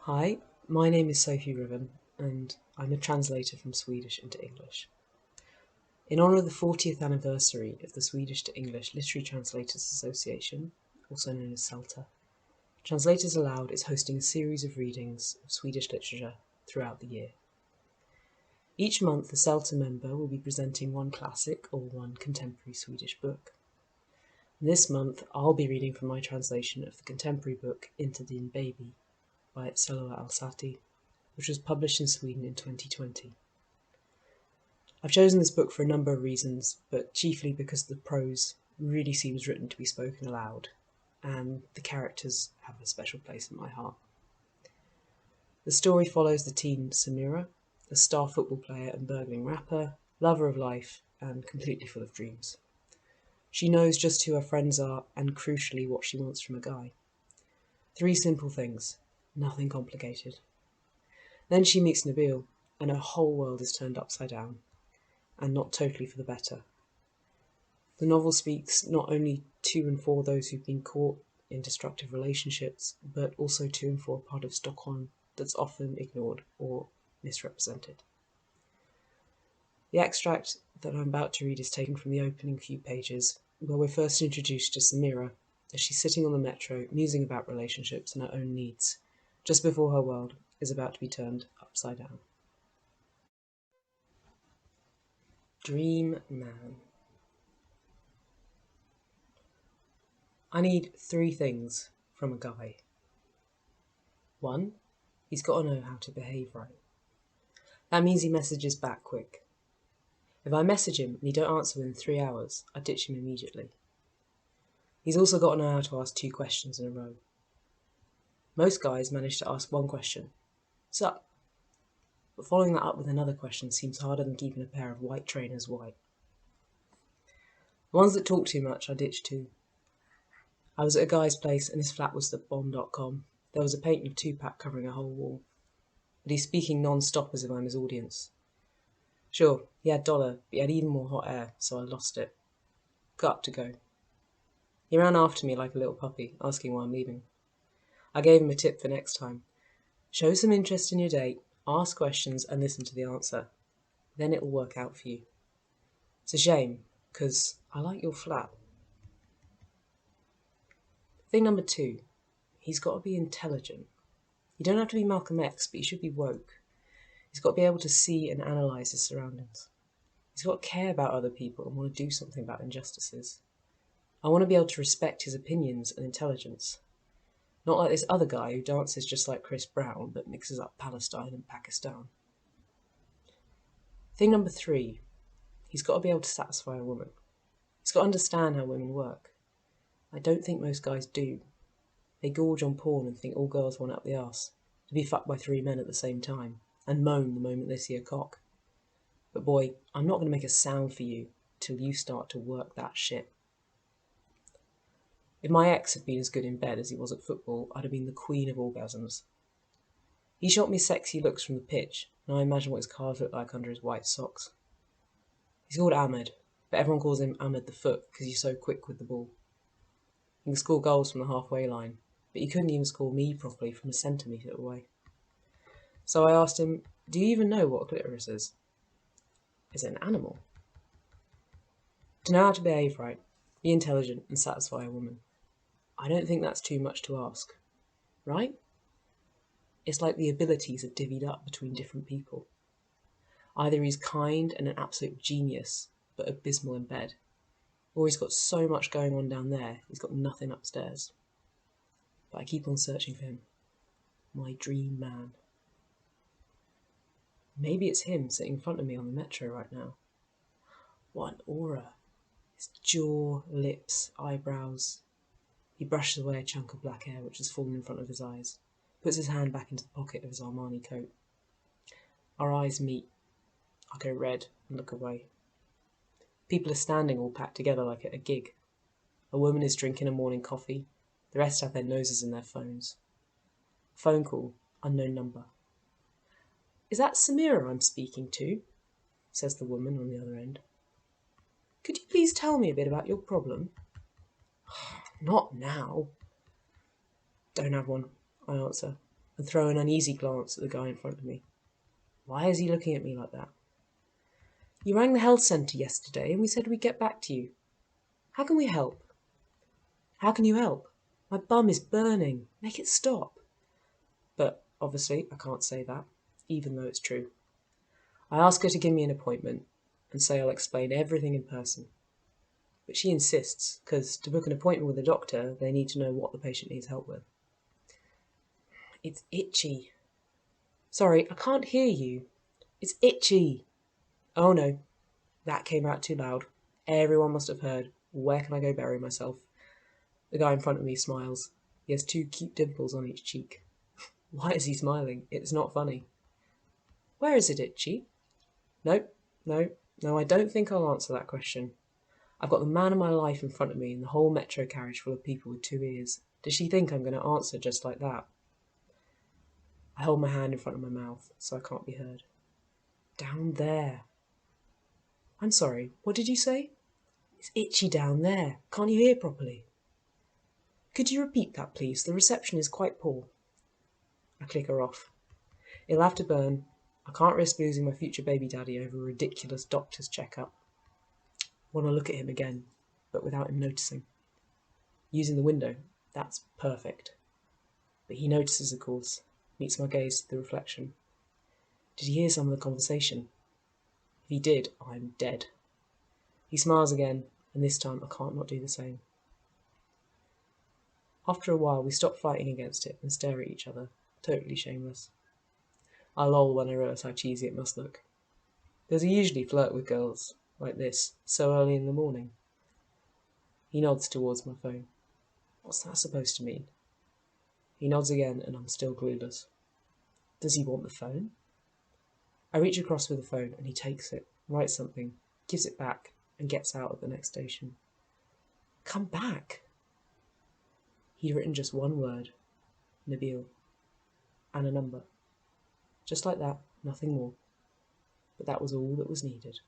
Hi, my name is Sophie Ruthven, and I'm a translator from Swedish into English. In honour of the 40th anniversary of the Swedish to English Literary Translators Association, also known as SELTA, Translators Aloud is hosting a series of readings of Swedish literature throughout the year. Each month, the SELTA member will be presenting one classic or one contemporary Swedish book. This month, I'll be reading from my translation of the contemporary book Inte, whirlwind by Seluah Alsaati, which was published in Sweden in 2020. I've chosen this book for a number of reasons, but chiefly because the prose really seems written to be spoken aloud, and the characters have a special place in my heart. The story follows the teen Samira, a star football player and burgeoning rapper, lover of life, and completely full of dreams. She knows just who her friends are and, crucially, what she wants from a guy. 3 simple things, nothing complicated. Then she meets Nabil, and her whole world is turned upside down, and not totally for the better. The novel speaks not only to and for those who've been caught in destructive relationships, but also to and for a part of Stockholm that's often ignored or misrepresented. The extract that I'm about to read is taken from the opening few pages, where we're first introduced to Samira as she's sitting on the metro musing about relationships and her own needs, just before her world is about to be turned upside down. Dream Man. I need 3 things from a guy. 1, he's got to know how to behave right. That means he messages back quick. If I message him and he don't answer within 3 hours, I ditch him immediately. He's also got to know how to ask 2 questions in a row. Most guys manage to ask 1 question, "Sup?" But following that up with another question seems harder than keeping a pair of white trainers white. The ones that talk too much I ditch too. I was at a guy's place and his flat was the bomb.com. There was a painting of Tupac covering a whole wall. But he's speaking non-stop as if I'm his audience. Sure, he had dollar, but he had even more hot air, so I lost it. Got up to go. He ran after me like a little puppy, asking why I'm leaving. I gave him a tip for next time. Show some interest in your date, ask questions and listen to the answer. Then it'll work out for you. It's a shame, because I like your flat. Thing number 2, he's got to be intelligent. You don't have to be Malcolm X, but you should be woke. He's got to be able to see and analyse his surroundings. He's got to care about other people and want to do something about injustices. I want to be able to respect his opinions and intelligence. Not like this other guy who dances just like Chris Brown but mixes up Palestine and Pakistan. Thing number 3, he's got to be able to satisfy a woman. He's got to understand how women work. I don't think most guys do. They gorge on porn and think all girls want up the arse, to be fucked by 3 men at the same time, and moan the moment they see a cock. But boy, I'm not going to make a sound for you till you start to work that shit. If my ex had been as good in bed as he was at football, I'd have been the queen of orgasms. He shot me sexy looks from the pitch, and I imagine what his calves look like under his white socks. He's called Ahmed, but everyone calls him Ahmed the Foot because he's so quick with the ball. He can score goals from the halfway line, but he couldn't even score me properly from a centimetre away. So I asked him, "Do you even know what a clitoris is? Is it an animal?" To know how to behave right, be intelligent and satisfy a woman. I don't think that's too much to ask, right? It's like the abilities are divvied up between different people. Either he's kind and an absolute genius, but abysmal in bed, or he's got so much going on down there, he's got nothing upstairs. But I keep on searching for him. My dream man. Maybe it's him sitting in front of me on the metro right now. What an aura. His jaw, lips, eyebrows. He brushes away a chunk of black hair which has fallen in front of his eyes, puts his hand back into the pocket of his Armani coat. Our eyes meet. I go red and look away. People are standing all packed together like at a gig. A woman is drinking a morning coffee. The rest have their noses in their phones. Phone call, unknown number. "Is that Samira I'm speaking to?" says the woman on the other end. "Could you please tell me a bit about your problem?" "Not now." "Don't have one," I answer, and throw an uneasy glance at the guy in front of me. Why is he looking at me like that? You rang the health centre yesterday and we said we'd get back to you. How can we help? How can you help? My bum is burning. Make it stop. But obviously I can't say that, even though it's true. I ask her to give me an appointment and say I'll explain everything in person. But she insists, because to book an appointment with a doctor, they need to know what the patient needs help with. It's itchy. Sorry, I can't hear you. It's itchy. Oh no, that came out too loud. Everyone must have heard. Where can I go bury myself? The guy in front of me smiles. He has 2 cute dimples on each cheek. Why is he smiling? It's not funny. Where is it itchy? No, I don't think I'll answer that question. I've got the man of my life in front of me and the whole metro carriage full of people with 2 ears. Does she think I'm going to answer just like that? I hold my hand in front of my mouth so I can't be heard. Down there. I'm sorry, what did you say? It's itchy down there. Can't you hear properly? Could you repeat that, please? The reception is quite poor. I click her off. It'll have to burn. I can't risk losing my future baby daddy over a ridiculous doctor's checkup. Want to look at him again, but without him noticing. Using the window, that's perfect. But he notices, of course, meets my gaze through the reflection. Did he hear some of the conversation? If he did, I'm dead. He smiles again, and this time I can't not do the same. After a while, we stop fighting against it and stare at each other, totally shameless. I lol when I realise how cheesy it must look. Does he usually flirt with girls like this, so early in the morning? He nods towards my phone. What's that supposed to mean? He nods again, and I'm still clueless. Does he want the phone? I reach across with the phone, and he takes it, writes something, gives it back, and gets out at the next station. Come back! He'd written just one word, Nabil, and a number. Just like that, nothing more. But that was all that was needed.